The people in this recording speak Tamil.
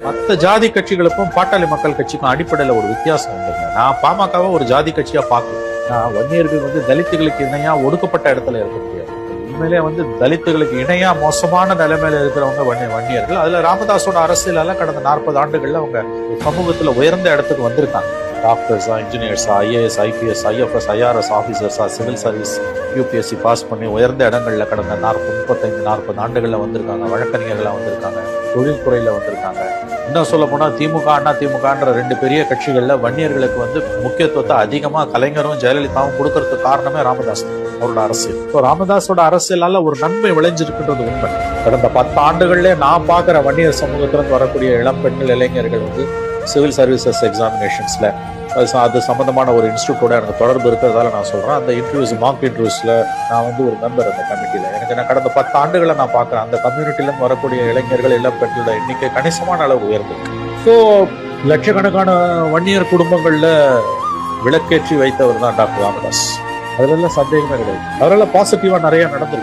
மற்ற ஜாதி கட்சிகளுக்கும் பாட்டாளி மக்கள் கட்சிக்கும் அடிப்படையில ஒரு வித்தியாசம் உண்டுங்க. நான் பாமகவை ஒரு ஜாதி கட்சியா பார்க்கல. நான் வன்னியர்கள் தலித்துகளுக்கு இணையா ஒடுக்கப்பட்ட இடத்துல இருக்க முடியாது. உண்மையிலே தலித்துகளுக்கு இணையா மோசமான நிலைமையில இருக்கிறவங்க வன்னியர்கள். அதுல ராமதாஸோட அரசியலால கடந்த 40 ஆண்டுகள்ல அவங்க சமூகத்துல உயர்ந்த இடத்துக்கு வந்திருக்காங்க. டாக்டர்ஸா, இன்ஜினியர்ஸா, ஐஏஎஸ், ஐபிஎஸ், ஐஎஃப்எஸ், ஐஆர்எஸ் ஆபீசர்ஸா, சிவில் சர்வீஸ், யூபிஎஸ்சி பாஸ் பண்ணி உயர்ந்த இடங்கள்ல கடந்த 35-40 ஆண்டுகள்ல வந்திருக்காங்க. வழக்கறிஞர்களா வந்திருக்காங்க, தொழில்துறையில வந்திருக்காங்க. இன்னும் சொல்ல போனா திமுக, அண்ணா திமுகன்ற 2 பெரிய கட்சிகள்ல வன்னியர்களுக்கு முக்கியத்துவத்தை அதிகமா கலைஞரும் ஜெயலலிதாவும் கொடுக்கறதுக்கு காரணமே ராமதாஸ் அவரோட அரசியல். ராமதாஸோட அரசியலால ஒரு நன்மை விளைஞ்சிருக்குன்றது உண்மை. கடந்த 10 ஆண்டுகள்ல நான் பாக்குற வன்னியர் சமூகத்திலிருந்து வரக்கூடிய இளம் பெண்கள், இளைஞர்கள் சிவில் சர்வீசஸ் எக்ஸாமினேஷன்ஸ்ல அது சம்பந்தமான ஒரு இன்ஸ்டியூட்டோட எனக்கு தொடர்பு இருக்கிறதால நான் சொல்றேன். அந்த மார்க் இன்டர்வியூஸ்ல நான் ஒரு மெம்பர் அந்த கமிட்டியில. எனக்கு நான் கடந்த 10 ஆண்டுகளை நான் பார்க்கிறேன். அந்த கம்யூனிட்டில இருந்து வரக்கூடிய இளைஞர்கள், இளம் பெண்களோட எண்ணிக்கை கணிசமான அளவு உயர்ந்திருக்கு. ஸோ லட்சக்கணக்கான வன்னியர் குடும்பங்கள்ல விளக்கேற்றி வைத்தவர் தான் டாக்டர் ராமதாஸ். அதுல எல்லாம் சந்தேகமே கிடையாது. அதனால பாசிட்டிவா நிறைய நடந்திருக்கு.